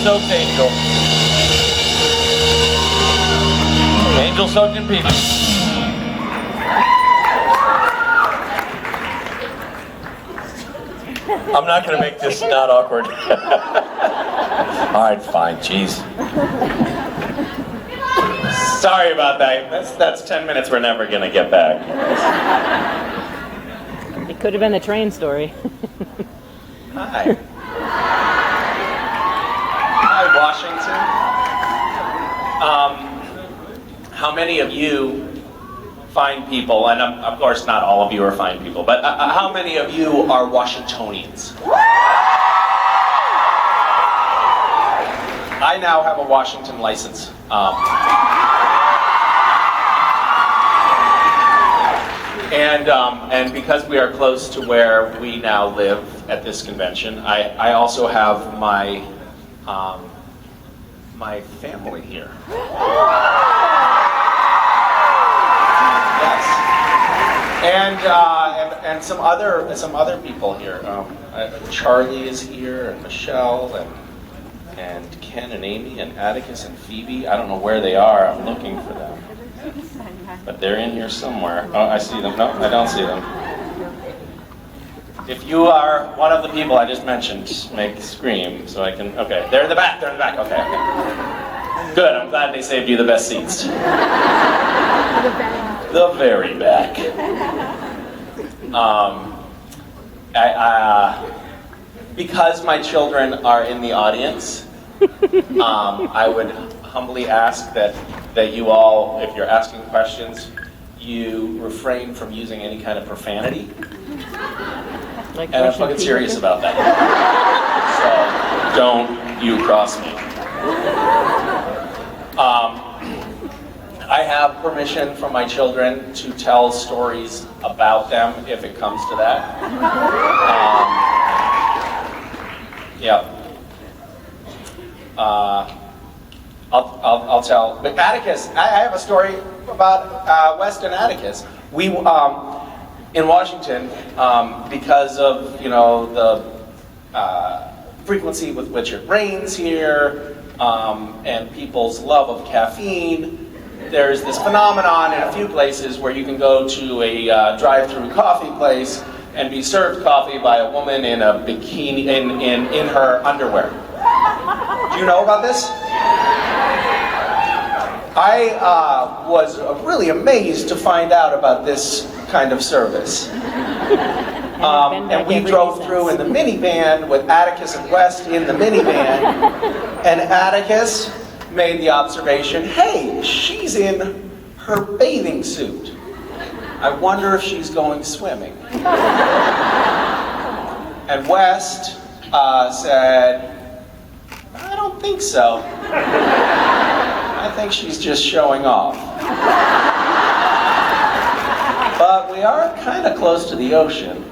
soaked angel. Angel soaked in peaches. I'm not going to make this not awkward. All right, fine, jeez. Sorry about that. That's 10 minutes we're never going to get back. It could have been a train story. Hi. Hi, Washington. How many of you fine people, and of course not all of you are fine people, but how many of you are Washingtonians? I now have a Washington license. And because we are close to where we now live at this convention, I also have my my family here. Yes, and some other people here. Charlie is here, and Michelle, and Ken and Amy and Atticus and Phoebe. I don't know where they are. I'm looking for them. But they're in here somewhere. Oh, I see them. No, I don't see them. If you are one of the people I just mentioned, make scream so I can. Okay, they're in the back. They're in the back. Okay. Good. I'm glad they saved you the best seats. The very back. Because my children are in the audience, I would humbly ask that you all, if you're asking questions, you refrain from using any kind of profanity. Like and I'm fucking serious about that. So don't you cross me. I have permission from my children to tell stories about them if it comes to that. Yeah. I'll tell. But Atticus, I have a story about West and Atticus. We in Washington, because of the frequency with which it rains here, and people's love of caffeine, there's this phenomenon in a few places where you can go to a drive-through coffee place and be served coffee by a woman in a bikini in her underwear. Do you know about this? I was really amazed to find out about this kind of service. And we drove through in the minivan with Atticus and West in the minivan, and Atticus made the observation, hey, she's in her bathing suit. I wonder if she's going swimming. And West said, I don't think so. I think she's just showing off. But we are kind of close to the ocean.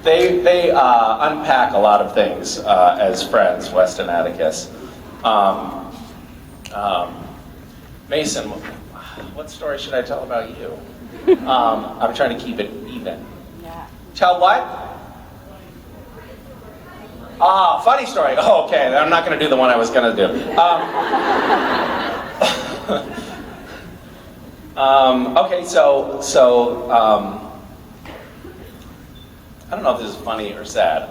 They unpack a lot of things as friends, West and Atticus. Mason, what story should I tell about you? I'm trying to keep it even. Yeah. Tell what? Funny story. Oh, okay. I'm not going to do the one I was going to do. Okay, so I don't know if this is funny or sad.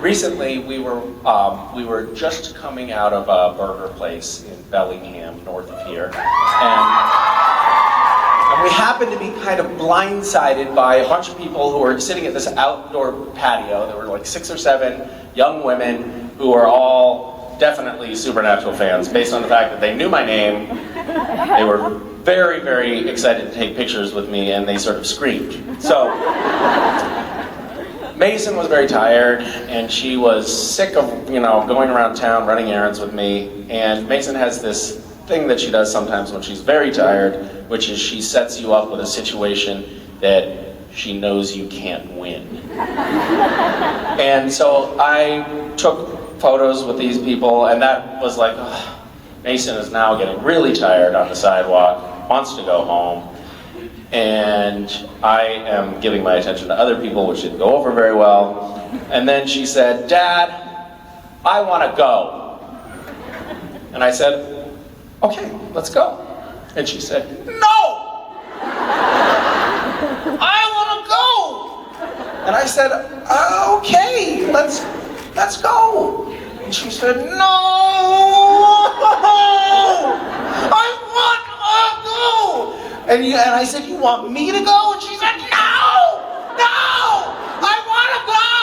Recently, we were just coming out of a burger place in Bellingham, north of here, and we happened to be kind of blindsided by a bunch of people who were sitting at this outdoor patio. There were like 6 or 7 young women who were all definitely Supernatural fans, based on the fact that they knew my name. They were very, very excited to take pictures with me, and they sort of screamed. So Mason was very tired, and she was sick of, going around town running errands with me. And Mason has this thing that she does sometimes when she's very tired, which is she sets you up with a situation that she knows you can't win. And so I took photos with these people, and that was like, Mason is now getting really tired on the sidewalk, wants to go home. And I am giving my attention to other people, which didn't go over very well. And then she said, Dad, I want to go. And I said, okay, let's go. And she said, no! I want to go! And I said, okay, let's go. And she said, no! I want to go! And I said, you want me to go? And she said, no! No! I want to go!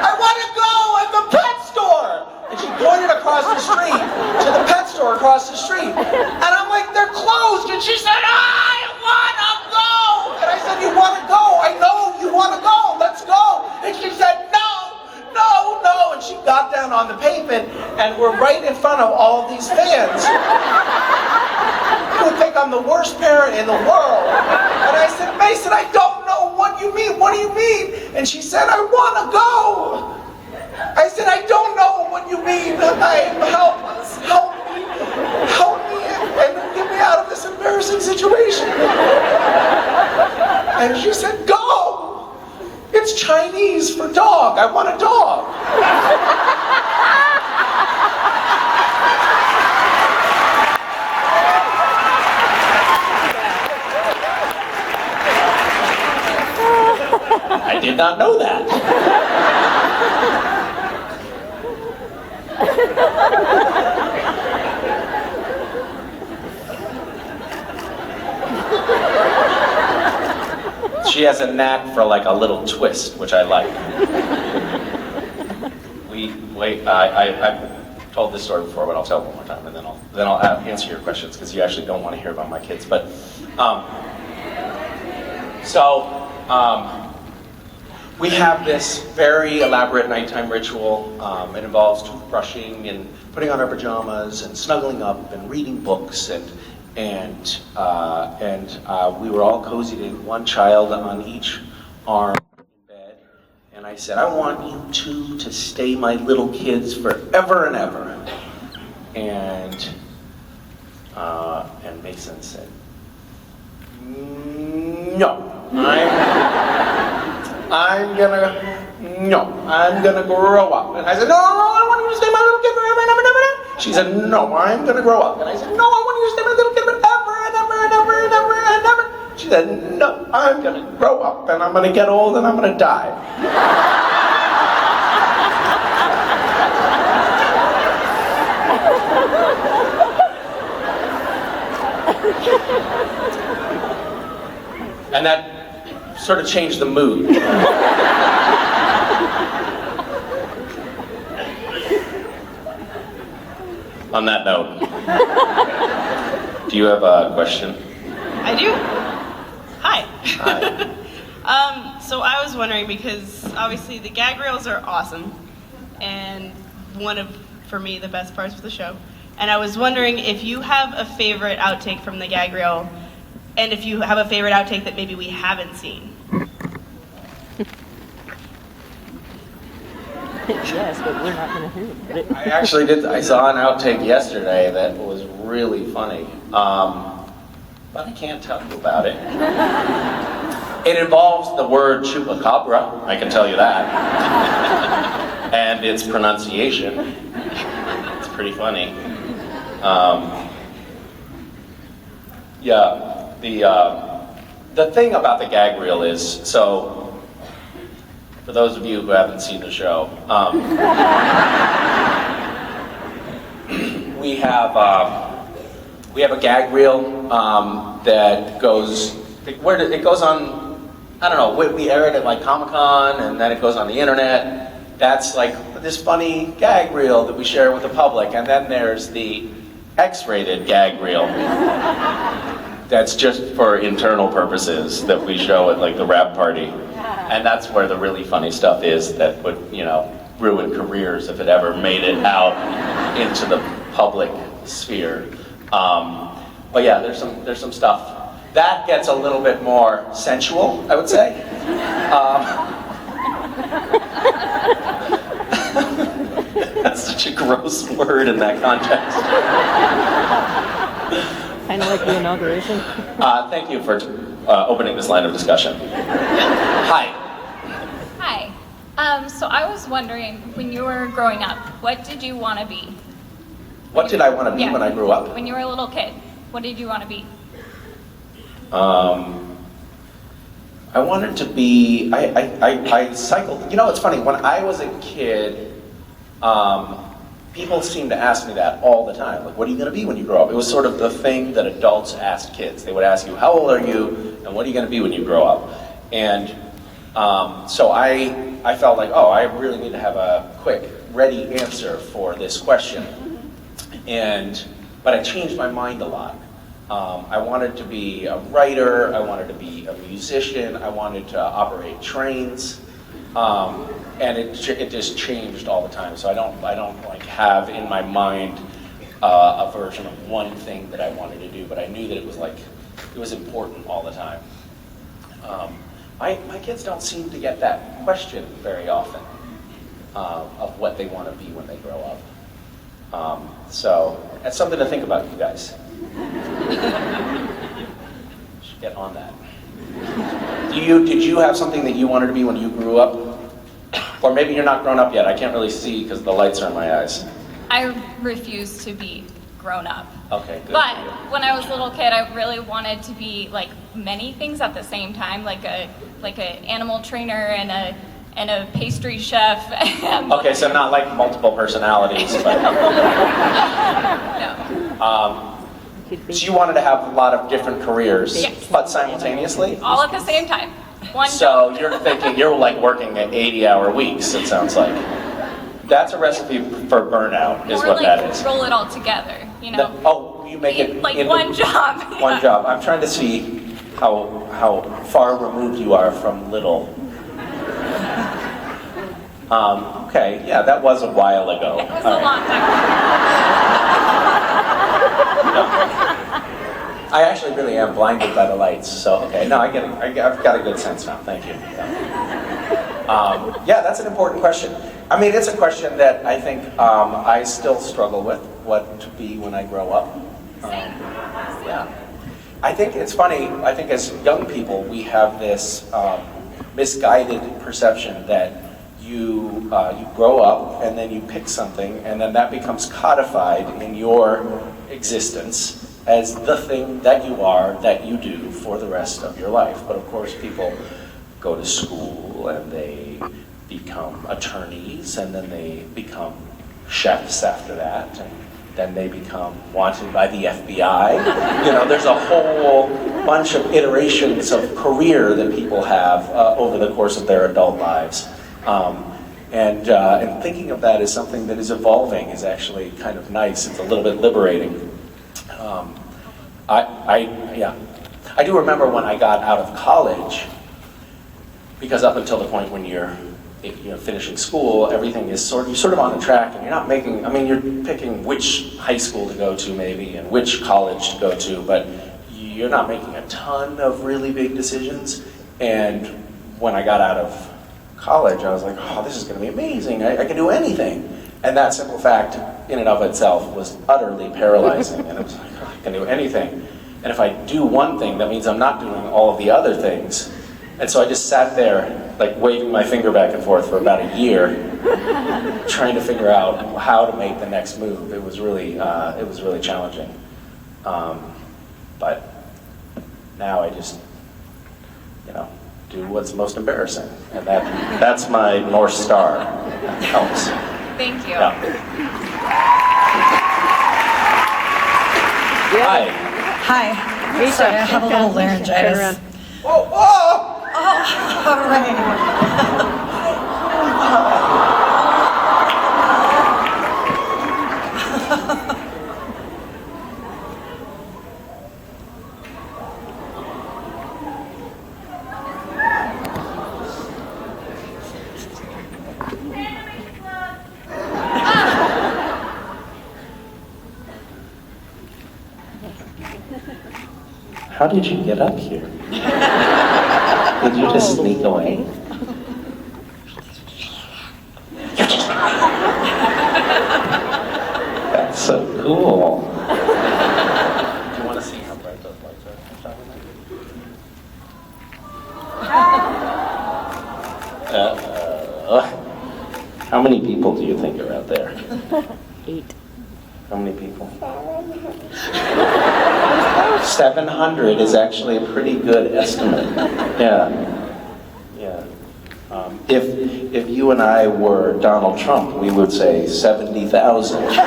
I want to go at the pet store! And she pointed across the street to the pet store across the street. And I'm like, they're closed. And she said, I want to go! And I said, you want to go? I know you want to go. Let's go. And she said, no, no, no. And she got down on the pavement, and we're right in front of all these fans. You would think I'm the worst parent in the world. And I said, Mason, I don't know what you mean. What do you mean? And she said, I want to go. I said, I don't know what you mean. I am helpless. Help me. Help me. And get me out of this embarrassing situation. And she said, go. It's Chinese for dog. I want a dog. I did not know that. She has a knack for like a little twist, which I like. I've told this story before, but I'll tell it one more time, and then I'll answer your questions, because you actually don't want to hear about my kids. But we have this very elaborate nighttime ritual. It involves toothbrushing and putting on our pajamas and snuggling up and reading books, and we were all cozied in, one child on each arm in bed. And I said, I want you two to stay my little kids forever and ever. And Mason said, no, I'm gonna grow up. And I said, no, I want you to stay my little kid forever and ever and ever. She said, no, I'm gonna grow up. And I said, no, I want you to stay my little kid forever and ever and ever and ever and ever. She said, no, I'm gonna grow up and I'm gonna get old and I'm gonna die. And that sort of changed the mood. On that note, do you have a question? I do. Hi. Hi. So I was wondering, because obviously the gag reels are awesome, and one of, for me, the best parts of the show. And I was wondering if you have a favorite outtake from the gag reel, and if you have a favorite outtake that maybe we haven't seen. Yes, but we're not going to hear it. I actually did. I saw an outtake yesterday that was really funny, but I can't tell you about it. It involves the word chupacabra, I can tell you that, and its pronunciation. It's pretty funny. The thing about the gag reel is, so, for those of you who haven't seen the show, we have a gag reel that goes. It goes on. I don't know. We air it at like Comic-Con, and then it goes on the internet. That's like this funny gag reel that we share with the public, and then there's the X-rated gag reel. That's just for internal purposes that we show at like the rap party. And that's where the really funny stuff is that would, ruin careers if it ever made it out into the public sphere. But yeah, there's some stuff. That gets a little bit more sensual, I would say. That's such a gross word in that context. Kind of like the inauguration. Thank you for opening this line of discussion. Hi. Hi. So I was wondering, when you were growing up, what did you want to be? What did I want to be Yeah. when I grew up? When you were a little kid, what did you want to be? I wanted to be, I cycled, you know, it's funny, when I was a kid, people seemed to ask me that all the time, like, what are you going to be when you grow up? It was sort of the thing that adults asked kids. They would ask you, how old are you, and what are you going to be when you grow up? And so I felt like, oh, I really need to have a quick, ready answer for this question. But I changed my mind a lot. I wanted to be a writer, I wanted to be a musician, I wanted to operate trains, and it just changed all the time. So I don't like have in my mind a version of one thing that I wanted to do, but I knew that it was important all the time. My kids don't seem to get that question very often of what they want to be when they grow up. So that's something to think about, you guys. Should get on that. Did you have something that you wanted to be when you grew up? Or maybe you're not grown up yet. I can't really see because the lights are in my eyes. I refused to be grown up. Okay, good. But when I was a little kid, I really wanted to be like many things at the same time, like an animal trainer and a pastry chef. Okay, so not like multiple personalities, but No. so you wanted to have a lot of different careers, Yes. but simultaneously? All at the same time. One So job. you're thinking you're like working at 80-hour weeks, it sounds like. That's a recipe for burnout, is Or what like that is. roll it all together, you know? Oh, you make it like into one job. one job. I'm trying to see how far removed you are from little. Okay, yeah, that was a while ago. It was All a right. long time. I actually really am blinded by the lights, so okay. No, I get it. I've got a good sense now. Thank you. Yeah, that's an important question. I mean, it's a question that I think I still struggle with, what to be when I grow up. Yeah. I think it's funny, I think as young people, we have this misguided perception that you grow up and then you pick something and then that becomes codified in your existence as the thing that you are, that you do for the rest of your life. But of course people go to school and they become attorneys and then they become chefs after that, and then they become wanted by the FBI. You know, there's a whole bunch of iterations of career that people have over the course of their adult lives. And thinking of that as something that is evolving is actually kind of nice. It's a little bit liberating. I do remember when I got out of college, because up until the point when you're finishing school, everything is you're sort of on a track, and you're not making, I mean, you're picking which high school to go to maybe, and which college to go to, but you're not making a ton of really big decisions. And when I got out of college, I was like, oh, this is going to be amazing. I can do anything. And that simple fact, in and of itself, was utterly paralyzing. And it was like, oh, I can do anything. And if I do one thing, that means I'm not doing all of the other things. And so I just sat there, like waving my finger back and forth for about a year, trying to figure out how to make the next move. It was really challenging. But now I just, do what's most embarrassing, and that's my North Star. That helps. Thank you. Yeah. Hi. Hi. Misha, Sorry, I have a little Misha, laryngitis. turn around. Whoa! Oh! All right. How did you get up here? Did you just sneak away? That's so cool. Do you want to see how bright those lights are? Uh-oh. people do you think are out there? 8. How many people? 700 is actually a pretty good estimate. Yeah. Yeah. If you and I were Donald Trump, we would say 70,000.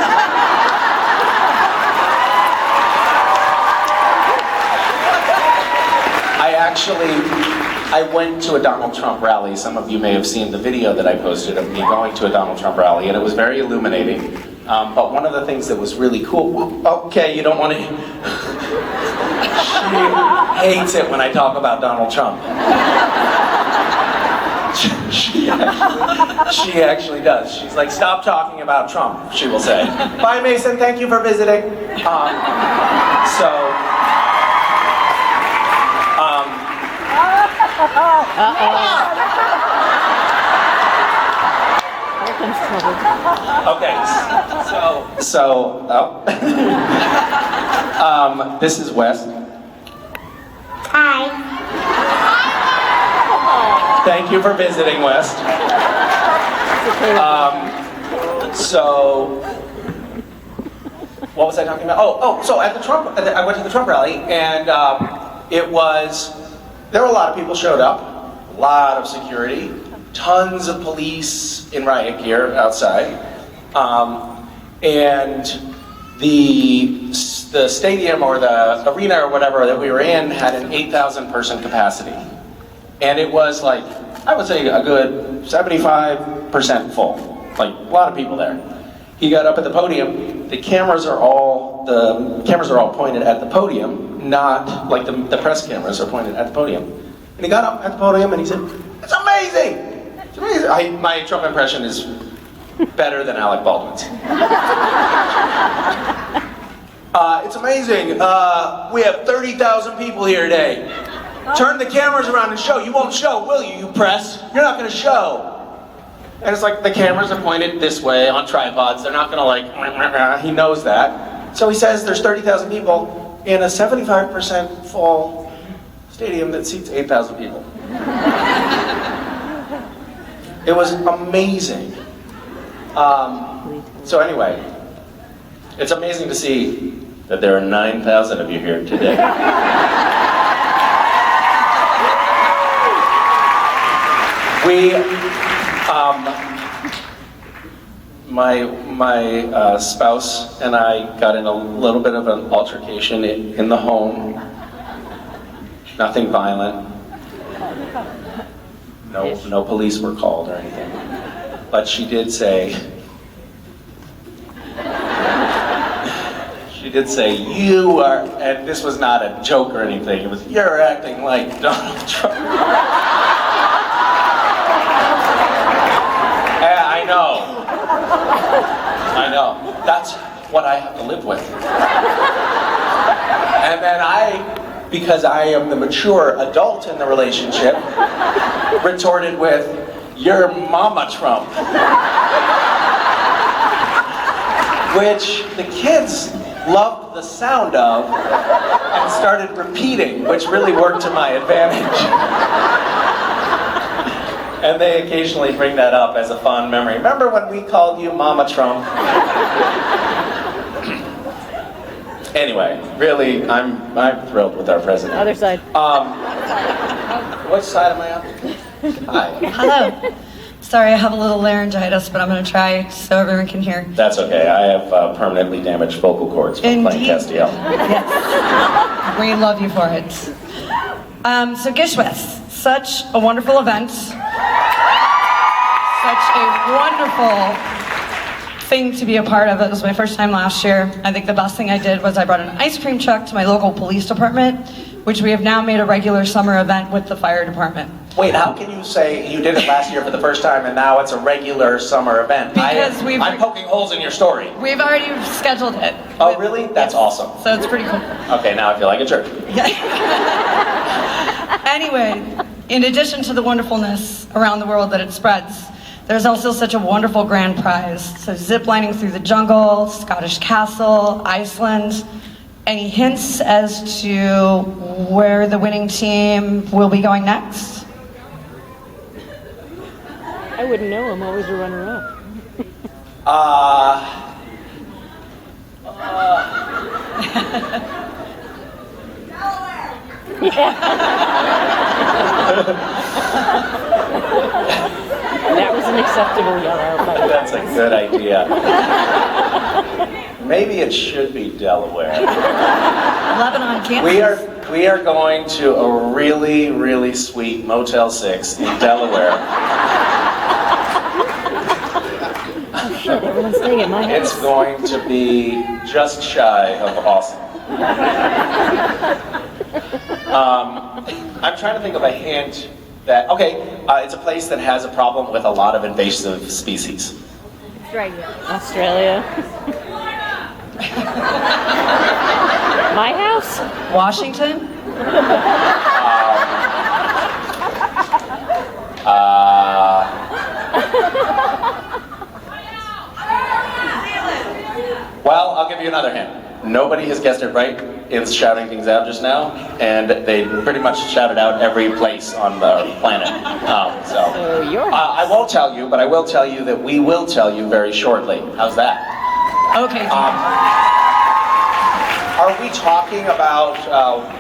I went to a Donald Trump rally. Some of you may have seen the video that I posted of me going to a Donald Trump rally, and it was very illuminating. But one of the things that was really cool, okay, you don't want to, she hates it when I talk about Donald Trump. She actually does. She's like, stop talking about Trump, she will say. Bye, Mason, thank you for visiting. Here comes trouble. Okay, this is West. Hi. Thank you for visiting, West. What was I talking about? So at the Trump, I went to the Trump rally, and there were a lot of people showed up, a lot of security, tons of police in riot gear outside, and the stadium or the arena or whatever that we were in had an 8,000 person capacity. And it was like, I would say a good 75% full, like a lot of people there. He got up at the podium, the cameras are all pointed at the podium, not like the press cameras are pointed at the podium. And he got up at the podium and he said, "It's amazing! It's amazing!" My Trump impression is better than Alec Baldwin's. It's amazing. We have 30,000 people here today. Turn the cameras around and show. You won't show, will you, you press? You're not going to show. And it's like the cameras are pointed this way on tripods. They're not going to like, he knows that. So he says there's 30,000 people in a 75% full stadium that seats 8,000 people. It was amazing. So anyway, it's amazing to see that there are 9,000 of you here today. My spouse and I got in a little bit of an altercation in the home. Nothing violent. No police were called or anything. But she did say, you are, and this was not a joke or anything, it was, you're acting like Donald Trump. Yeah, I know. That's what I have to live with. And then because I am the mature adult in the relationship, retorted with, "You're Mama Trump." Which the kids loved the sound of and started repeating, which really worked to my advantage. And they occasionally bring that up as a fond memory. Remember when we called you Mama Trump? Anyway, really, I'm thrilled with our president. Other side. Which side am I on? Hi. Hello. Sorry, I have a little laryngitis, but I'm going to try so everyone can hear. That's okay. I have permanently damaged vocal cords from playing Castiel. Yes. We love you for it. So Gishweth, such a wonderful event. Such a wonderful thing to be a part of. It was my first time last year. I think the best thing I did was I brought an ice cream truck to my local police department, which we have now made a regular summer event with the fire department. Wait, how can you say you did it last year for the first time and now it's a regular summer event? Because I'm poking holes in your story. We've already scheduled it. Oh, really? That's awesome. So it's pretty cool. Okay, now I feel like a jerk. Anyway, in addition to the wonderfulness around the world that it spreads, there's also such a wonderful grand prize. So zip-lining through the jungle, Scottish Castle, Iceland. Any hints as to where the winning team will be going next? I wouldn't know. I'm always a runner-up. That was an acceptable yellow. By the way. That's a good idea. Maybe it should be Delaware. Lebanon, Kansas. We are going to a really, really sweet Motel 6 in Delaware. Oh shit, everyone's staying at my house. It's going to be just shy of awesome. I'm trying to think of a hint that, it's a place that has a problem with a lot of invasive species. It's right here. Australia. My house? Washington. Well, I'll give you another hint. Nobody has guessed it right in shouting things out just now, and they pretty much shouted out every place on the planet. So your house. I won't tell you, but I will tell you that we will tell you very shortly. How's that? Okay. Are we talking about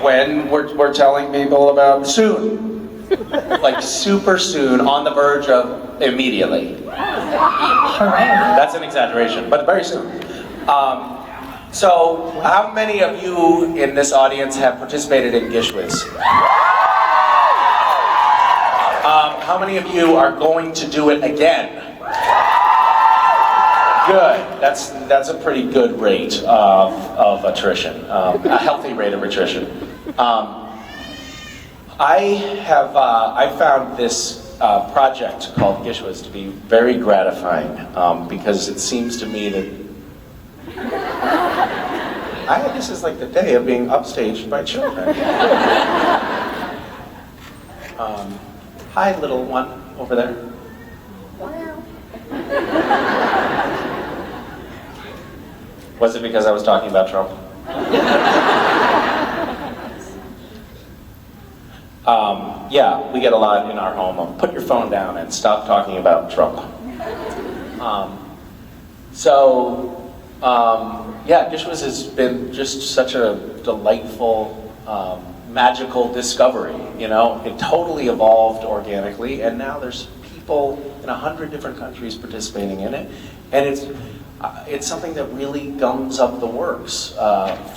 when we're telling people about soon? Like super soon, on the verge of immediately. Hooray. That's an exaggeration, but very soon. So, how many of you in this audience have participated in Gishwiz? How many of you are going to do it again? Good. That's a pretty good rate of attrition, a healthy rate of attrition. I found this project called Gishwiz to be very gratifying because it seems to me that this is like the day of being upstaged by children. Hi, little one over there. Was it because I was talking about Trump? Yeah, we get a lot in our home of put your phone down and stop talking about Trump. Gishwiz has been just such a delightful, magical discovery. You know, it totally evolved organically, and now there's people in 100 different countries participating in it, and it's something that really gums up the works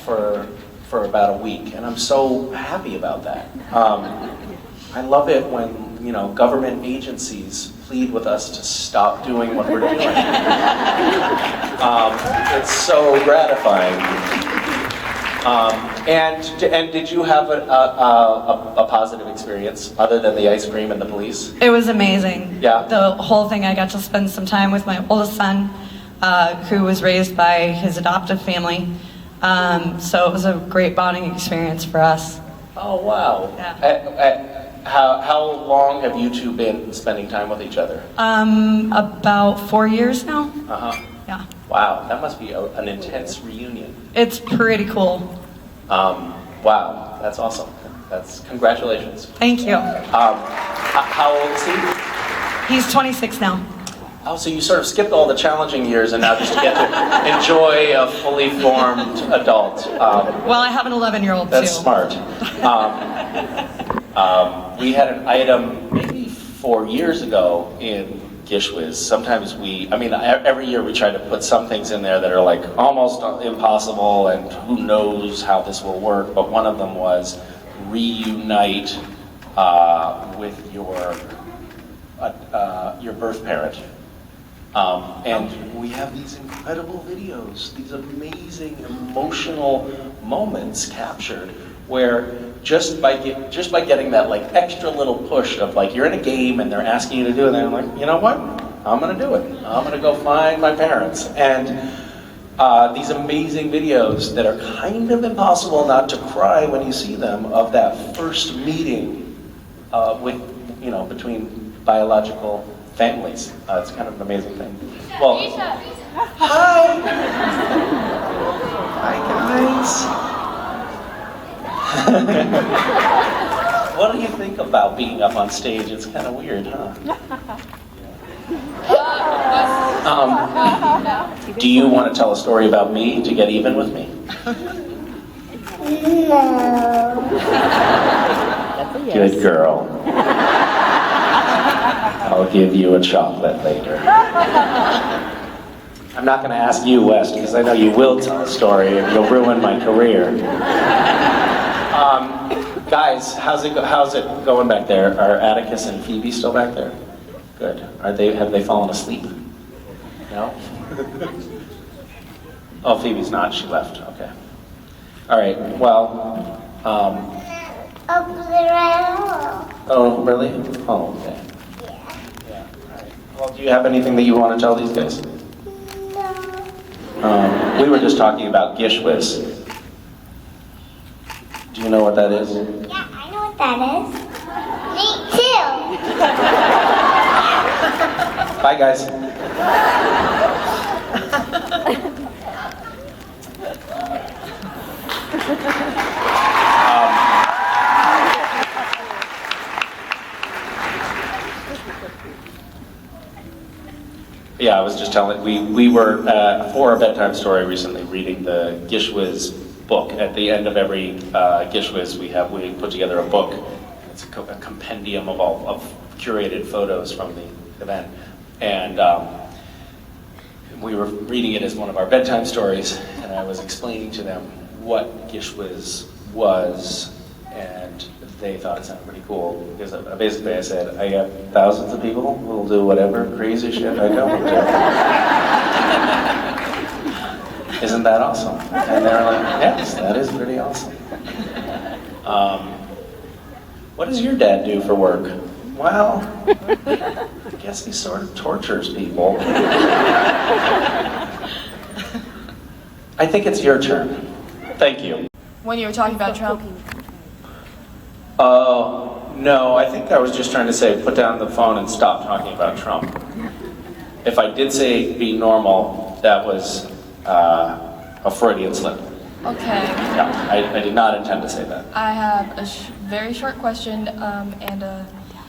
for about a week, and I'm so happy about that. I love it when government agencies plead with us to stop doing what we're doing. It's so gratifying. And did you have a positive experience other than the ice cream and the police? It was amazing. Yeah. The whole thing, I got to spend some time with my oldest son, who was raised by his adoptive family. So it was a great bonding experience for us. Oh, wow. Yeah. How long have you two been spending time with each other? About 4 years now. Uh-huh. Yeah. Wow, that must be an intense reunion. It's pretty cool. Wow, that's awesome. Congratulations. Thank you. How old is he? He's 26 now. Oh, so you sort of skipped all the challenging years and now just get to enjoy a fully formed adult. Well, I have an 11-year-old too. That's smart. We had an item maybe 4 years ago in Gishwiz. Sometimes every year we try to put some things in there that are like almost impossible and who knows how this will work, but one of them was reunite with your birth parent. And we have these incredible videos, these amazing emotional moments captured where just by getting that like extra little push of like you're in a game and they're asking you to do it, and I'm like, you know what? I'm gonna do it. I'm gonna go find my parents. And these amazing videos that are kind of impossible not to cry when you see them of that first meeting between biological families. It's kind of an amazing thing. Well, hi! Hi guys! What do you think about being up on stage? It's kind of weird, huh? Do you want to tell a story about me to get even with me? No. That's a yes. Good girl. I'll give you a chocolate later. I'm not going to ask you, West, because I know you will tell a story and you'll ruin my career. Guys, how's it going back there? Are Atticus and Phoebe still back there? Good. Have they fallen asleep? No? Oh, Phoebe's not. She left. Okay. All right. Well. Over there. Oh, really? Oh, okay. Yeah. All right. Well, do you have anything that you want to tell these guys? No. We were just talking about Gish Whiz. Do you know what that is? Yeah, I know what that is. Me too. Bye, guys. Yeah, I was just telling, we were, for a bedtime story recently, reading the Gish Whiz book. At the end of every Gish Whiz, we put together a book. It's a compendium of curated photos from the event. And we were reading it as one of our bedtime stories, and I was explaining to them what Gish Whiz was, and they thought it sounded pretty cool, because basically I said, I got thousands of people who will do whatever crazy shit I don't do. Isn't that awesome? And they were like, yes, that is pretty awesome. What does your dad do for work? Well, I guess he sort of tortures people. I think it's your turn. Thank you. When you were talking about Trump, Oh, no, I think I was just trying to say put down the phone and stop talking about Trump. If I did say be normal, that was a Freudian slip. okay, Yeah, I did not intend to say that. I have a very short question and a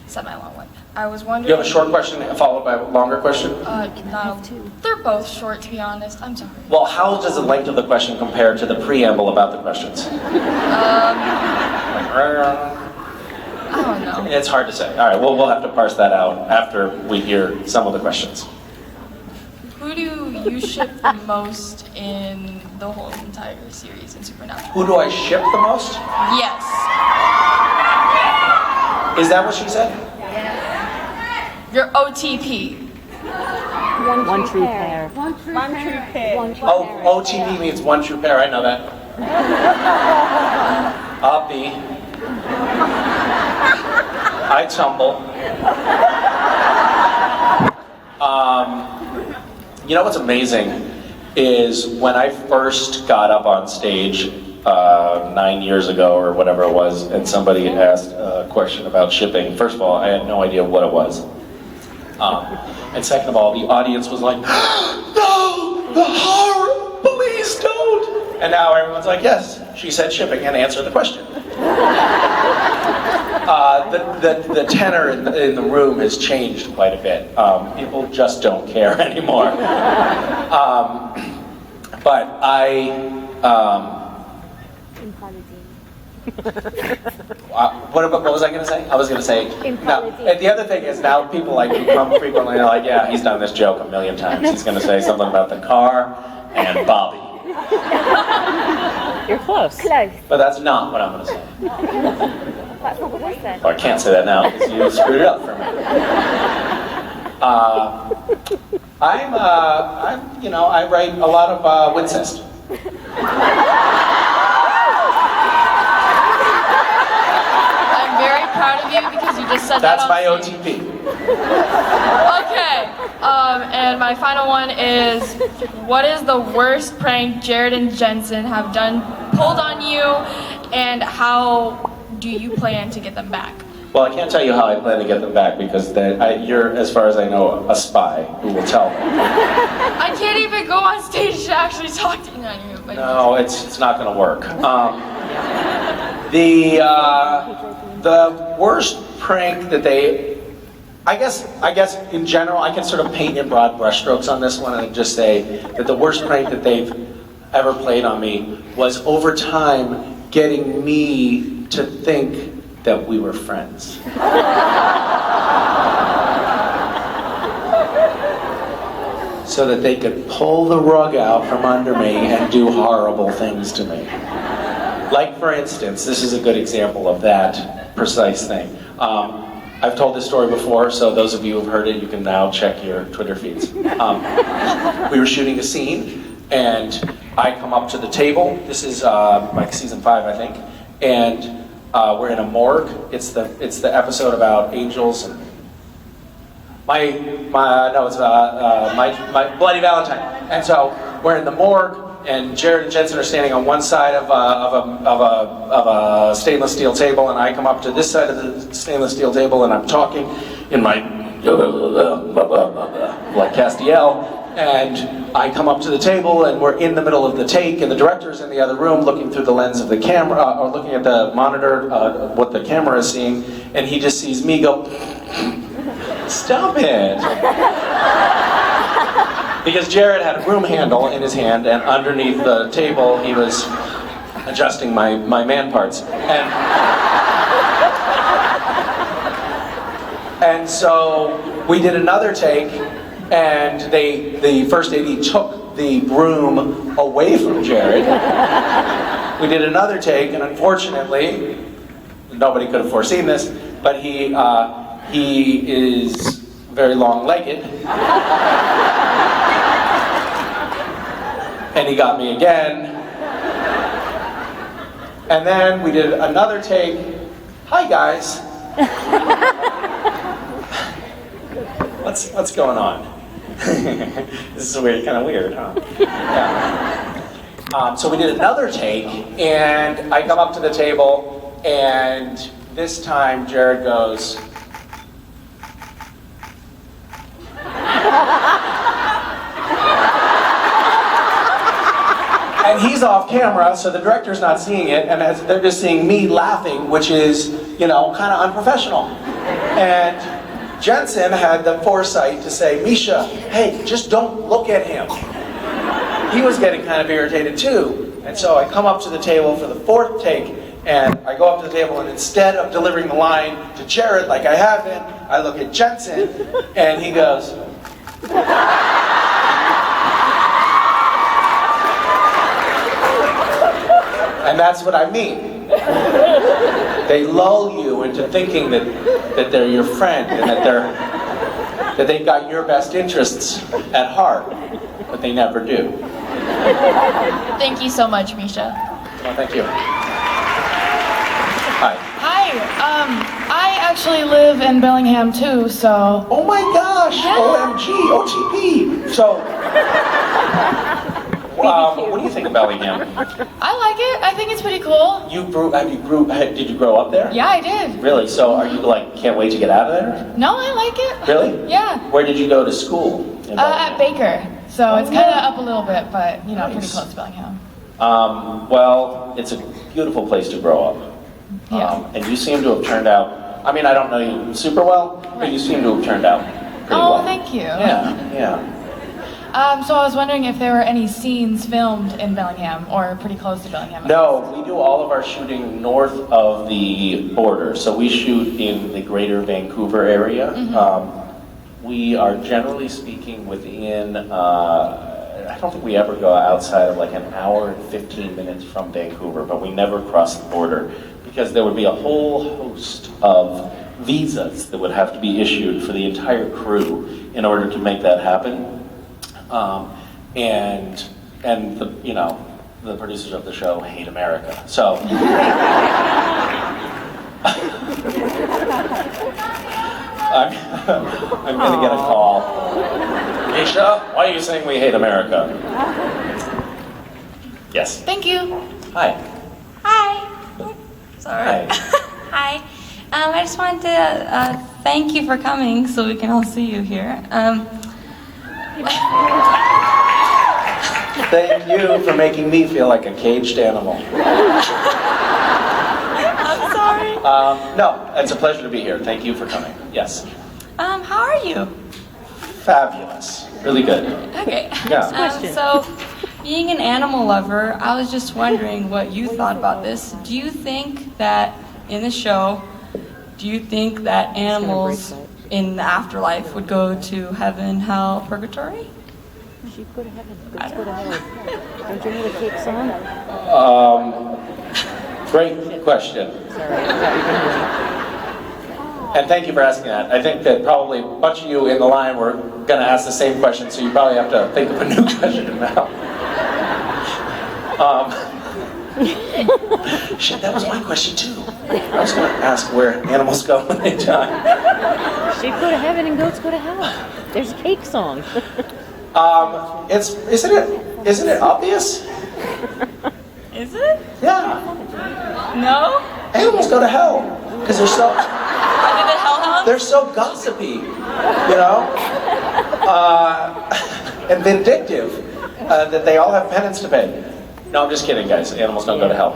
semi-long one. I was wondering. You have a short question followed by a longer question? No, they're both short, to be honest. I'm sorry. Well, how does the length of the question compare to the preamble about the questions? I don't know. It's hard to say. All right, we'll have to parse that out after we hear some of the questions. Who do you ship the most in the whole entire series in Supernatural? Who do I ship the most? Yes. Is that what she said? Your OTP. One true pair. Oh, OTP means one true pair. I know that. I'll be. I tumble. You know what's amazing is when I first got up on stage 9 years ago or whatever it was, and somebody asked a question about shipping. First of all, I had no idea what it was. And second of all, the audience was like, no, the horror, please don't. And now everyone's like, yes, she said shipping and answer the question. The tenor in the room has changed quite a bit. People just don't care anymore. But what was I going to say? I was going to say, no, and the other thing is now people like come frequently are like, yeah, he's done this joke a million times. He's going to say something about the car and Bobby. You're close. But that's not what I'm going to say. That's not what I said. Well, I can't say that now because you screwed it up for me. I write a lot of Wincest. I'm very proud of you because you just said That's that my on stage. OTP. Okay, and my final one is, what is the worst prank Jared and Jensen have pulled on you, and how do you plan to get them back? Well, I can't tell you how I plan to get them back because you're, as far as I know, a spy who will tell them. I can't even go on stage to actually talk to you on you. But No, it's not going to work. The worst prank that they I guess in general, I can sort of paint in broad brushstrokes on this one and just say that the worst prank that they've ever played on me was over time getting me to think that we were friends. So that they could pull the rug out from under me and do horrible things to me. Like, for instance, this is a good example of that precise thing. I've told this story before, so those of you who've heard it, you can now check your Twitter feeds. We were shooting a scene, and I come up to the table. This is like season 5, I think, and we're in a morgue. It's the episode about angels and my Bloody Valentine. And so we're in the morgue, and Jared and Jensen are standing on one side of a stainless steel table, and I come up to this side of the stainless steel table, and I'm talking in my like Castiel, and I come up to the table, and we're in the middle of the take, and the director's in the other room looking through the lens of the camera, or looking at the monitor, what the camera is seeing, and he just sees me go, "Stop it!" Because Jared had a broom handle in his hand, and underneath the table, he was adjusting my man parts. And so we did another take, and the first AD took the broom away from Jared. We did another take, and unfortunately, nobody could have foreseen this, but he is very long-legged. And he got me again. And then we did another take. "Hi, guys." What's going on? This is weird, kind of weird, huh? Yeah. So we did another take, and I come up to the table, and this time Jared goes, and he's off camera, so the director's not seeing it, and they're just seeing me laughing, which is, kind of unprofessional. And Jensen had the foresight to say, "Misha, hey, just don't look at him." He was getting kind of irritated too. And so I come up to the table for the 4th take, and I go up to the table, and instead of delivering the line to Jared like I have been, I look at Jensen, and he goes, and that's what I mean. They lull you into thinking that they're your friend and that they've got your best interests at heart, but they never do. Thank you so much, Misha. Well, thank you. Hi. Hi, I actually live in Bellingham too, so. Oh my gosh! Yeah. OMG! OTP! So, what do you think of Bellingham? I like it. I think it's pretty cool. Did you grow up there? Yeah, I did. Really? So are you can't wait to get out of there? No, I like it. Really? Yeah. Where did you go to school? In At Baker. So it's kind of up a little bit, but pretty Nice. close to Bellingham. Well, it's a beautiful place to grow up. Yeah. And you seem to have turned out, I mean, I don't know you super well, but you seem to have turned out pretty well. Oh, thank you. Yeah. So I was wondering if there were any scenes filmed in Bellingham or pretty close to Bellingham. No, we do all of our shooting north of the border. So we shoot in the greater Vancouver area. We are generally speaking within, I don't think we ever go outside of like an hour and 15 minutes from Vancouver, but we never cross the border because there would be a whole host of visas that would have to be issued for the entire crew in order to make that happen. And the producers of the show hate America. So I'm gonna get a call. Misha, why are you saying we hate America? Yes. Thank you. Hi. Hi. Sorry. Hi. Hi. I just wanted to thank you for coming so we can all see you here. Thank you for making me feel like a caged animal. I'm sorry. No, it's a pleasure to be here. Thank you for coming. Yes. How are you? Fabulous. Really good. Okay. Yeah. Question. So, being an animal lover, I was just wondering what you thought about this. Do you think that in the show, do you think that animals in the afterlife would go to heaven, hell, purgatory? She'd go to heaven. Let's go to hell. Don't you know the cake song? Great question. Sorry, I thought you were gonna And thank you for asking that. I think that probably a bunch of you in the line were going to ask the same question, so you probably have to think of a new question now. Shit, that was my question too. I was going to ask where animals go when they die. Sheep go to heaven and goats go to hell. There's a cake song. Isn't it obvious? Is it? Yeah. No? Animals go to hell because Are they the hellhounds? they're so gossipy, you know, and vindictive that they all have penance to pay. No, I'm just kidding, guys. Animals don't go to hell.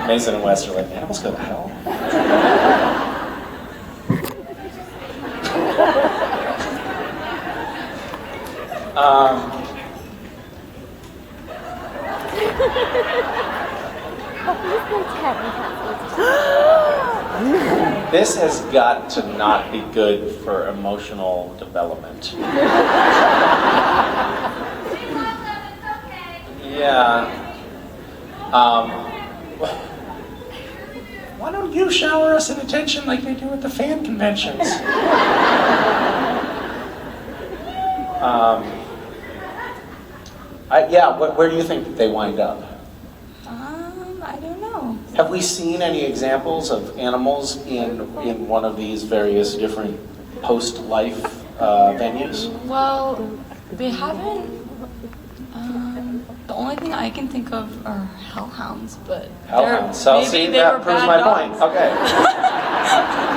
Mason and West are like, animals go to hell? This has got to not be good for emotional development. Yeah. Why don't you shower us in attention like they do at the fan conventions? Where do you think that they wind up? I don't know. Have we seen any examples of animals in one of these various different post-life venues? Well, they haven't. The only thing I can think of are hellhounds, but Hellhounds. So maybe see, they that were proves bad my dogs. point. Okay.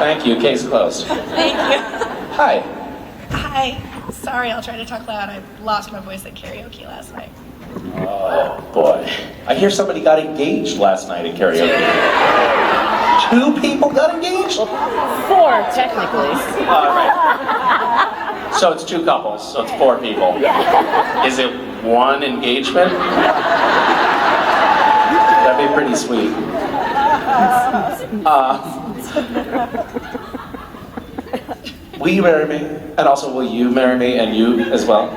Thank you. Case closed. Thank you. Hi. Hi. Sorry, I'll try to talk loud. I lost my voice at karaoke last night. Oh boy. I hear somebody got engaged last night at karaoke. 2 people got engaged? 4, technically. All right. So it's 2 couples, so it's 4 people. Is it 1 engagement? That'd be pretty sweet. Will you marry me? And also, will you marry me and you as well?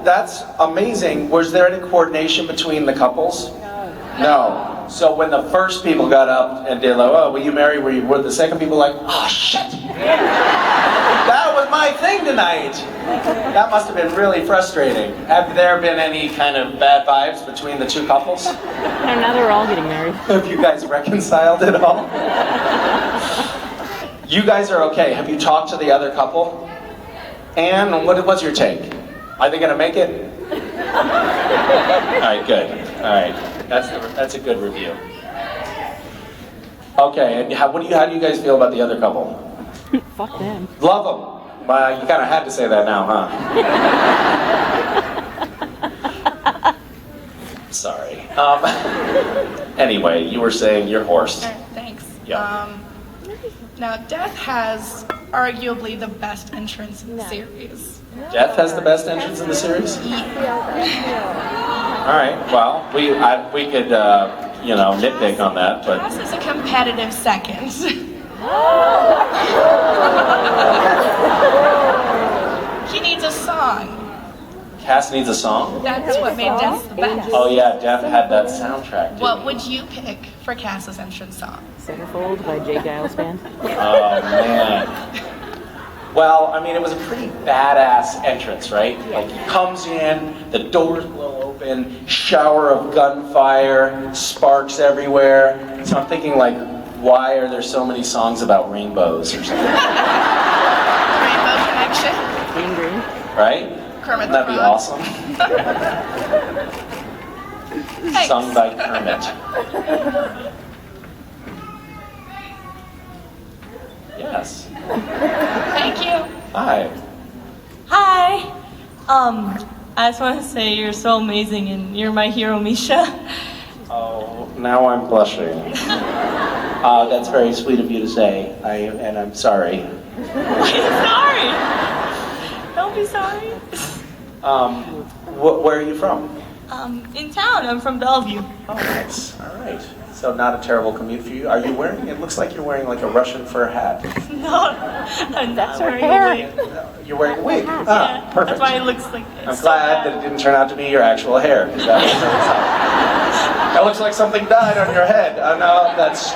That's amazing. Was there any coordination between the couples? No. So when the first people got up and did like, oh, will you marry? Were the second people like, oh shit, that was my thing tonight. That must have been really frustrating. Have there been any kind of bad vibes between the 2 couples? No, now they're all getting married. Have you guys reconciled at all? You guys are okay. Have you talked to the other couple? And what's your take? Are they gonna make it? All right, good. All right, that's a good review. Okay, and how do you guys feel about the other couple? Fuck them. Love them. Well, you kind of had to say that now, huh? Sorry. Anyway, you were saying you're horsed. Thanks. Yeah. Now, Death has arguably the best entrance in the series. Death has the best entrance in the series? All right, well, we could, nitpick on that, but... Cass is a competitive second. He needs a song. Cass needs a song? That's what made Death the best. Oh yeah, Death had that soundtrack, didn't What he? would you pick for Cass's entrance song? Centerfold by Jay Giles Band. Oh man. Well, I mean, it was a pretty badass entrance, right? Like, he comes in, the doors blow open, shower of gunfire, sparks everywhere. So I'm thinking, like, why are there so many songs about rainbows or something? Rainbow Connection? Green Green. Right? Kermit Wouldn't that the be Frog. awesome? Thanks. Sung by Kermit. Yes. Thank you. Hi. Hi. I just want to say you're so amazing and you're my hero, Misha. Oh, now I'm blushing. That's very sweet of you to say, and I'm sorry. Sorry. Don't be sorry. Where are you from? In town. I'm from Bellevue. Oh, nice. All right. So not a terrible commute for you. Are you wearing? It looks like you're wearing like a Russian fur hat. No, I'm not wearing a wig. You're wearing a wig. Yeah, Ah, perfect. that's why it looks like it's I'm so glad bad. that it didn't turn out to be your actual hair. 'Cause that looks like something died on your head. No, that's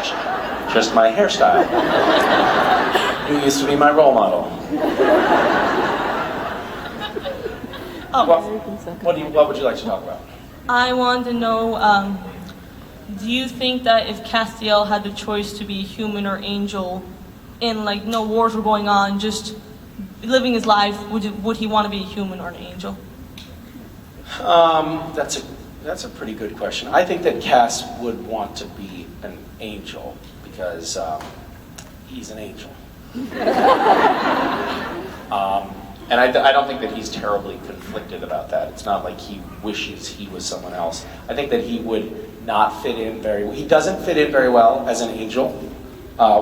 just my hairstyle. You used to be my role model. What would you like to talk about? I want to know, do you think that if Castiel had the choice to be human or angel, and like no wars were going on, just living his life, would he want to be a human or an angel? That's a pretty good question. I think that Cass would want to be an angel because he's an angel. And I don't think that he's terribly conflicted about that. It's not like he wishes he was someone else. I think that he would not fit in he doesn't fit in very well as an angel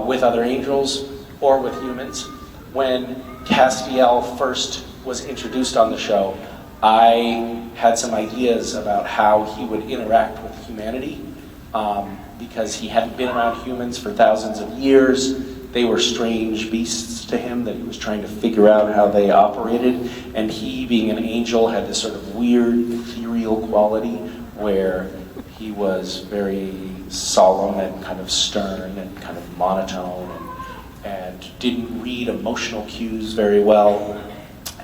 with other angels or with humans. When Castiel first was introduced on the show, I had some ideas about how he would interact with humanity because he hadn't been around humans for thousands of years. They were strange beasts to him that he was trying to figure out how they operated. And he, being an angel, had this sort of weird, ethereal quality where he was very solemn and kind of stern and kind of monotone and didn't read emotional cues very well.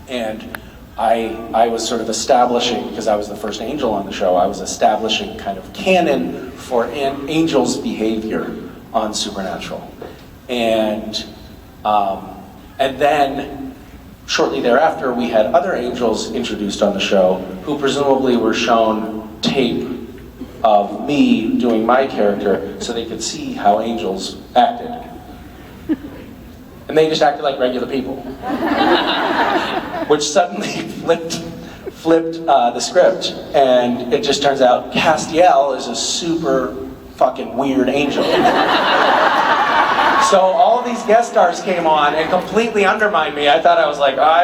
And I was sort of establishing, because I was the first angel on the show, I was establishing kind of canon for an angel's behavior on Supernatural. And then shortly thereafter, we had other angels introduced on the show who presumably were shown tape of me doing my character so they could see how angels acted. And they just acted like regular people. Which suddenly flipped the script. And it just turns out Castiel is a super fucking weird angel. So all these guest stars came on and completely undermined me. I thought I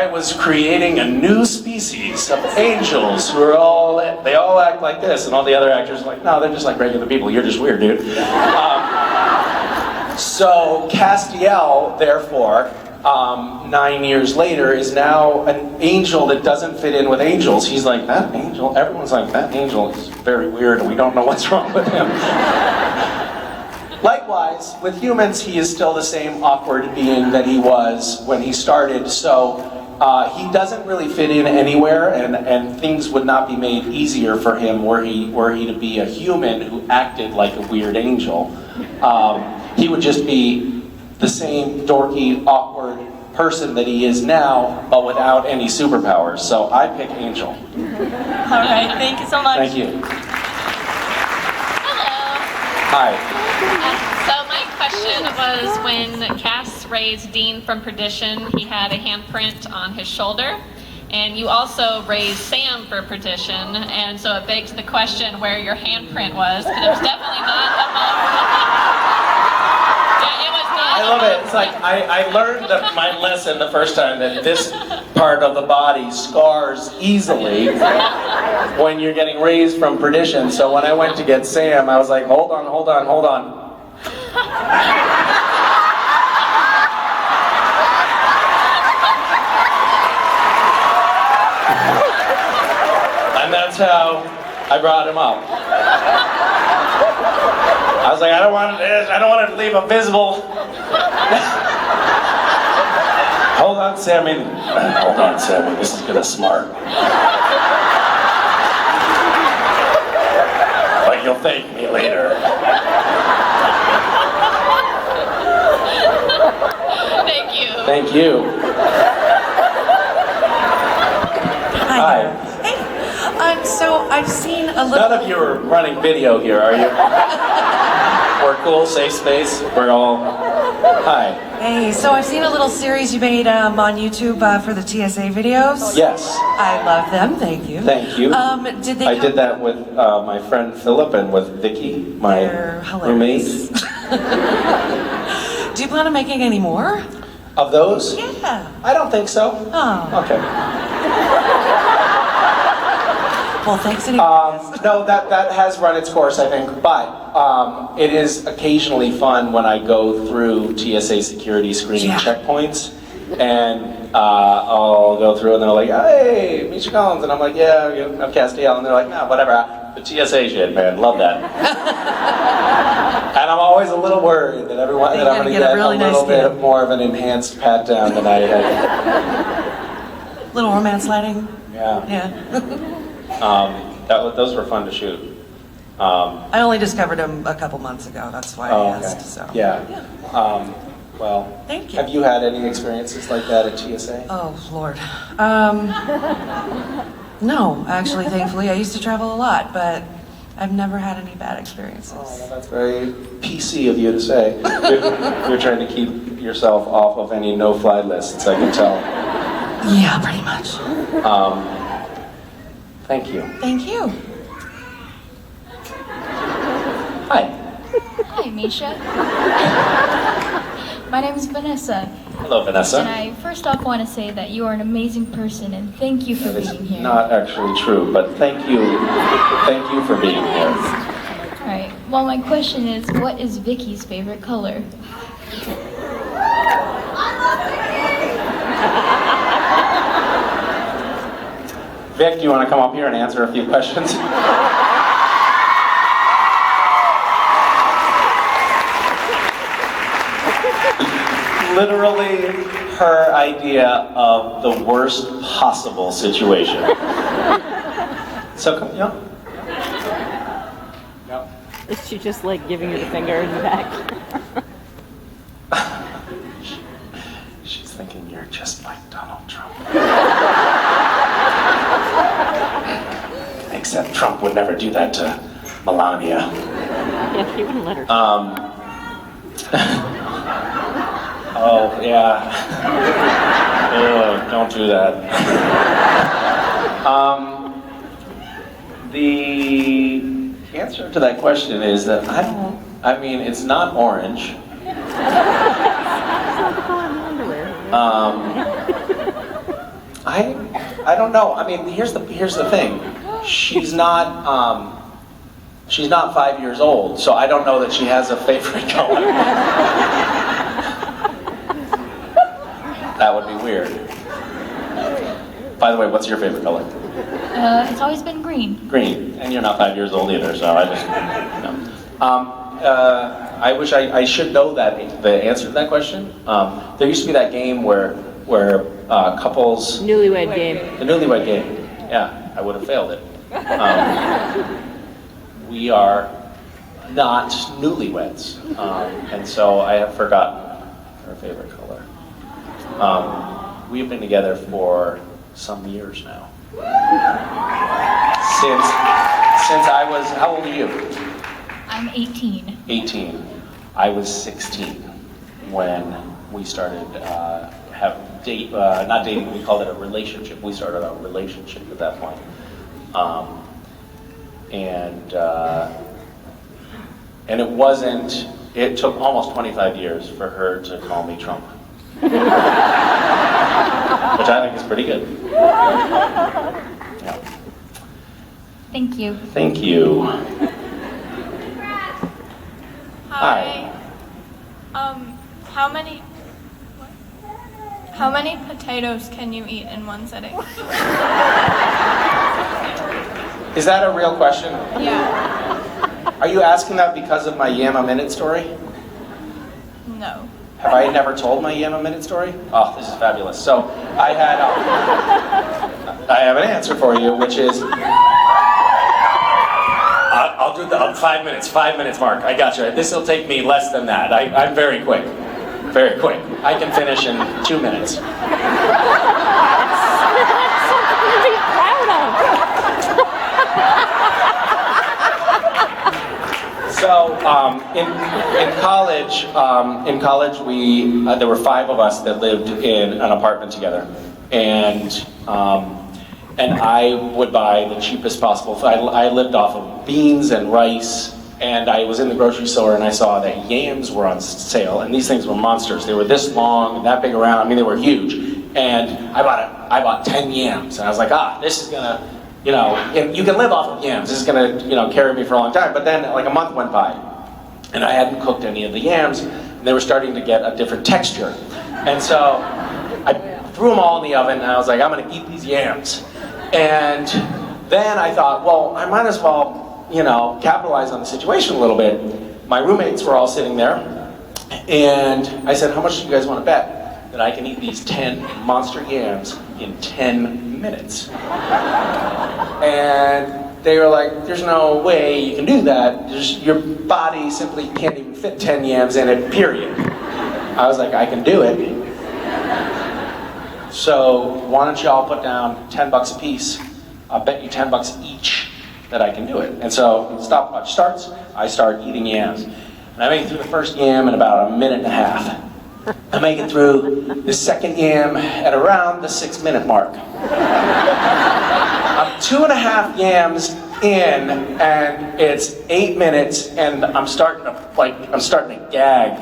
was creating a new species of angels who are they all act like this, and all the other actors are like, no, they're just like regular people. You're just weird, dude. So Castiel, therefore, 9 years later, is now an angel that doesn't fit in with angels. He's like, that angel? Everyone's like, that angel is very weird, and we don't know what's wrong with him. Likewise, with humans, he is still the same awkward being that he was when he started, so he doesn't really fit in anywhere, and things would not be made easier for him were he to be a human who acted like a weird angel. He would just be the same dorky, awkward person that he is now, but without any superpowers, so I pick angel. All right, thank you so much. Thank you. Hello. Hi. So my question was, when Cass raised Dean from Perdition, he had a handprint on his shoulder, and you also raised Sam for Perdition, and so it begs the question where your handprint was, because it was definitely not among. Yeah, it was not. I love it. It's like I learned my lesson the first time that this part of the body scars easily when you're getting raised from Perdition. So when I went to get Sam, I was like, hold on. And that's how I brought him up. I was like, I don't want to leave him visible. Hold on, Sammy, this is gonna smart. But you'll thank me later. Thank you. Thank you. Hi. So I've seen a little. None of you are running video here, are you? We're cool, safe space. We're all, hi. Hey, so I've seen a little series you made on YouTube for the TSA videos. Yes. I love them, thank you. Thank you. Did they I come- did that with my friend Philip and with Vicky, my They're roommate. hilarious. Do you plan on making any more? Of those? Yeah. I don't think so. Oh. Okay. Well, thanks anyway. No, that has run its course, I think. But it is occasionally fun when I go through TSA security screening checkpoints, and I'll go through and they're like, "Hey, Misha Collins," and I'm like, "Yeah, I'm Castiel," and they're like, "No, whatever." The TSA shit, man, love that. And I'm always a little worried that everyone that I'm going to get a little bit more of an enhanced pat down than I had. Little romance lighting. Yeah. Yeah. Those were fun to shoot. I only discovered them a couple months ago. That's why I asked. So. Yeah. Well, thank you. Have you had any experiences like that at TSA? Oh, Lord. No, actually, thankfully, I used to travel a lot, but I've never had any bad experiences. Oh, well, that's very PC of you to say. You're trying to keep yourself off of any no-fly lists, I can tell. Yeah, pretty much. Thank you. Thank you. Hi. Hi, Misha. My name is Vanessa. Hello, Vanessa. And I first off want to say that you are an amazing person and thank you for being here. Not actually true, but thank you. Thank you for being here. Alright, well my question is, what is Vicky's favorite color? Vic, do you want to come up here and answer a few questions? Literally her idea of the worst possible situation. So, come, Is she just like giving you the finger in the back? She's thinking you're just like Donald Trump. Except Trump would never do that to Melania. Yeah, he wouldn't let her. Oh, yeah. Ugh, don't do that. The answer to that question is that I mean, it's not orange. I don't know. I mean, here's the thing. She's not 5 years old, so I don't know that she has a favorite color. That would be weird. By the way, what's your favorite color? It's always been green. Green. And you're not 5 years old either, so I just, no. I wish I should know the answer to that question. There used to be that game where couples... Newlywed game. The newlywed game. Yeah, I would have failed it. We are not newlyweds. And so I have forgotten her favorite color. We've been together for some years now. Since I was, how old are you? I'm 18. 18. I was 16 when we started not dating, we called it a relationship. We started our relationship at that point. And it took almost 25 years for her to call me Trump. Which I think is pretty good. Yeah. Thank you. Thank you. Hi. How many potatoes can you eat in one sitting? Is that a real question? Yeah. Are you asking that because of my Yam a Minute story? No. Have I never told my Yam a Minute story? Oh, this is fabulous. So I have an answer for you, which is, I'll do the 5 minutes, 5 minutes mark. I got you. This will take me less than that. I'm very quick. Very quick. I can finish in 2 minutes. That's something to be proud of. So, So in college, we there were 5 of us that lived in an apartment together, and I would buy the cheapest possible. I lived off of beans and rice, and I was in the grocery store and I saw that yams were on sale, and these things were monsters. They were this long and that big around. I mean, they were huge. And I bought 10 yams, and I was like, this is gonna, and you can live off of yams. This is gonna, carry me for a long time. But then, like, a month went by, and I hadn't cooked any of the yams, and they were starting to get a different texture. And so I threw them all in the oven, and I was like, I'm gonna eat these yams. And then I thought, well, I might as well, capitalize on the situation a little bit. My roommates were all sitting there, and I said, how much do you guys want to bet that I can eat these 10 monster yams in 10 minutes? And they were like, there's no way you can do that. Your body simply can't even fit 10 yams in it, period. I was like, I can do it. So why don't y'all put down 10 bucks a piece? I'll bet you 10 bucks each that I can do it. And so stopwatch starts, I start eating yams. And I make it through the first yam in about a minute and a half. I make it through the second yam at around the 6-minute mark. I'm 2.5 yams in, and it's 8 minutes, and I'm starting to gag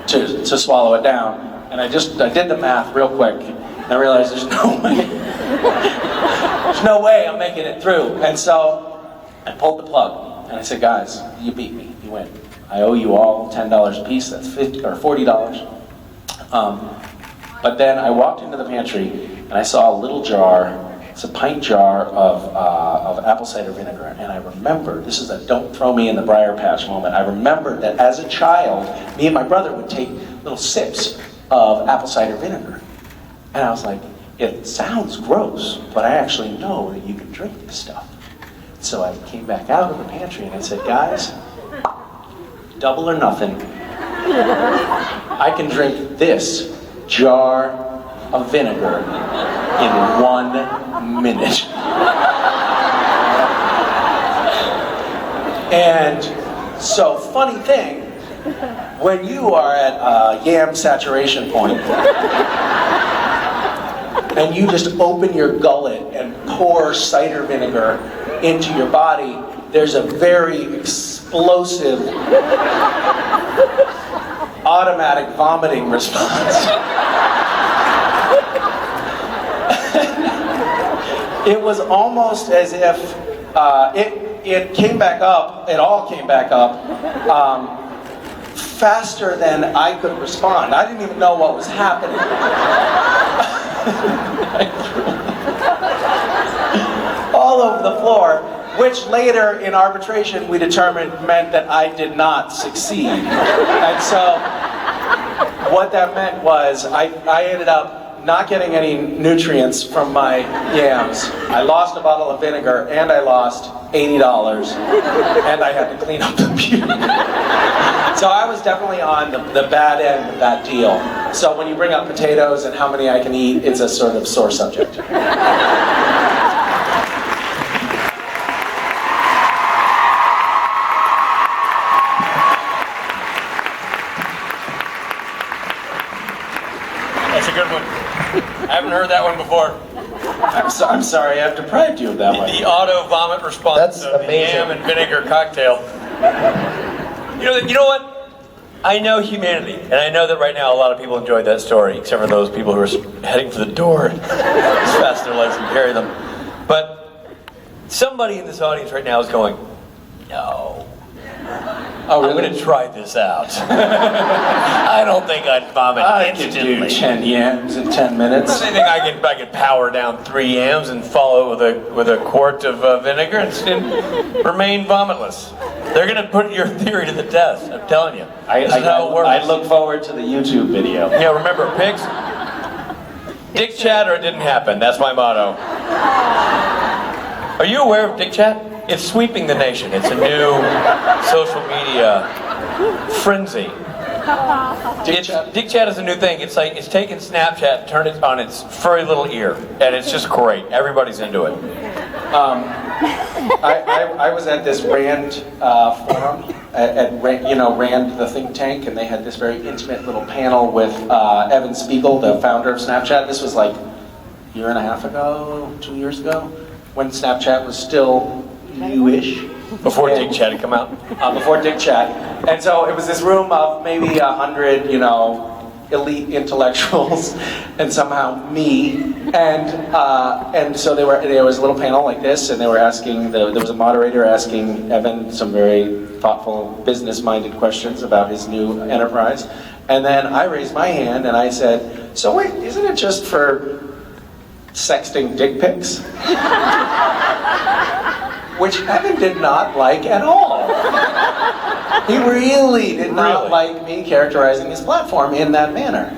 to swallow it down. And I did the math real quick, and I realized there's no way. There's no way I'm making it through. And so I pulled the plug, and I said, guys, you beat me, you win. I owe you all $10 a piece, that's $50 or $40. But then I walked into the pantry and I saw a little jar, it's a pint jar of apple cider vinegar. And I remembered, this is a don't throw me in the briar patch moment, I remembered that as a child, me and my brother would take little sips of apple cider vinegar. And I was like, it sounds gross, but I actually know that you can drink this stuff. So I came back out of the pantry and I said, guys, double or nothing. I can drink this jar of vinegar in 1 minute. And so, funny thing, when you are at a yam saturation point, and you just open your gullet and pour cider vinegar into your body, there's a very explosive automatic vomiting response. It was almost as if it came back up, it all came back up faster than I could respond. I didn't even know what was happening. All over the floor, which later in arbitration we determined meant that I did not succeed. And so what that meant was I ended up not getting any nutrients from my yams. I lost a bottle of vinegar and I lost $80 and I had to clean up the puke. So I was definitely on the bad end of that deal. So when you bring up potatoes and how many I can eat, it's a sort of sore subject. That's a good one. I haven't heard that one before. I'm sorry, I've deprived you of that one. The auto vomit response of the yam and vinegar cocktail. You know what? I know humanity, and I know that right now a lot of people enjoyed that story, except for those people who are heading for the door as fast as their legs can carry them. But somebody in this audience right now is going, no. Oh, really? I'm going to try this out. I don't think I'd vomit instantly. I could do 10 yams in 10 minutes. I think I could power down 3 yams and follow with a quart of vinegar and remain vomitless. They're going to put your theory to the test. I'm telling you. This is how it works. I look forward to the YouTube video. Yeah, remember, pigs? Dick Chat or it didn't happen. That's my motto. Are you aware of Dick Chat? It's sweeping the nation. It's a new social media frenzy. Dick Chat is a new thing. It's like it's taken Snapchat and turned it on its furry little ear, and it's just great. Everybody's into it. I was at this Rand forum at Rand the think tank, and they had this very intimate little panel with Evan Spiegel, the founder of Snapchat. This was like a year and a half ago, 2 years ago, when Snapchat was still newish. Before Dick Chat had come out? Before Dick Chat. And so it was this room of maybe 100, elite intellectuals, and somehow me. And so there was a little panel like this, and they were asking, there was a moderator asking Evan some very thoughtful, business-minded questions about his new enterprise. And then I raised my hand and I said, so wait, isn't it just for sexting dick pics? Which Evan did not like at all. He really did not like me characterizing his platform in that manner.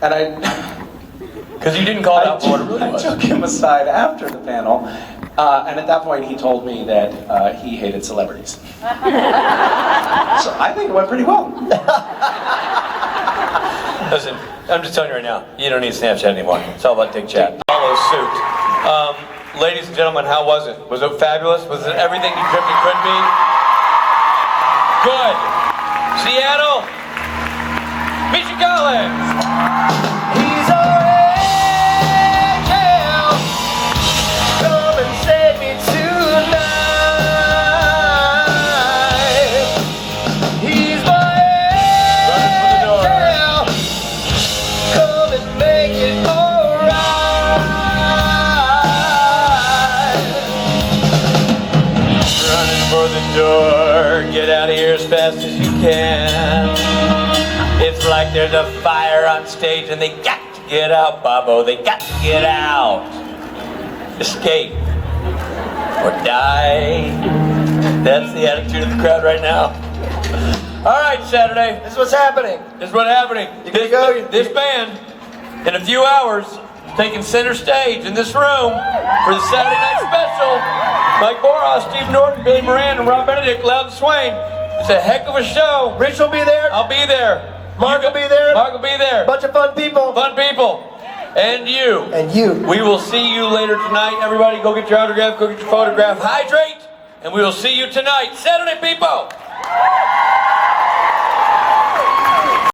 And because you didn't call it out for what it really was. I took him aside after the panel, and at that point he told me that he hated celebrities. So I think it went pretty well. Listen, I'm just telling you right now, you don't need Snapchat anymore. It's all about Dick Chat. Follow suit. Ladies and gentlemen, how was it? Was it fabulous? Was it everything you could be? Good. Seattle, Misha Collins. He's our angel. Come and save me tonight. He's my angel. Come and make it alright. Running for the door. Get out of here as fast as you can. It's like there's a fire on stage and they got to get out, Bobo. They got to get out. Escape. Or die. That's the attitude of the crowd right now. All right, Saturday. This is what's happening. This is what's happening. This band, in a few hours, taking center stage in this room for the Saturday night special. Mike Boros, Steve Norton, Billy Moran, and Rob Benedict, Loud and Swain. It's a heck of a show. Rich will be there. I'll be there. Mark will be there. Mark will be there. Bunch of fun people. Fun people. And you. And you. We will see you later tonight. Everybody go get your autograph, go get your photograph. Hydrate. And we will see you tonight. Saturday, people.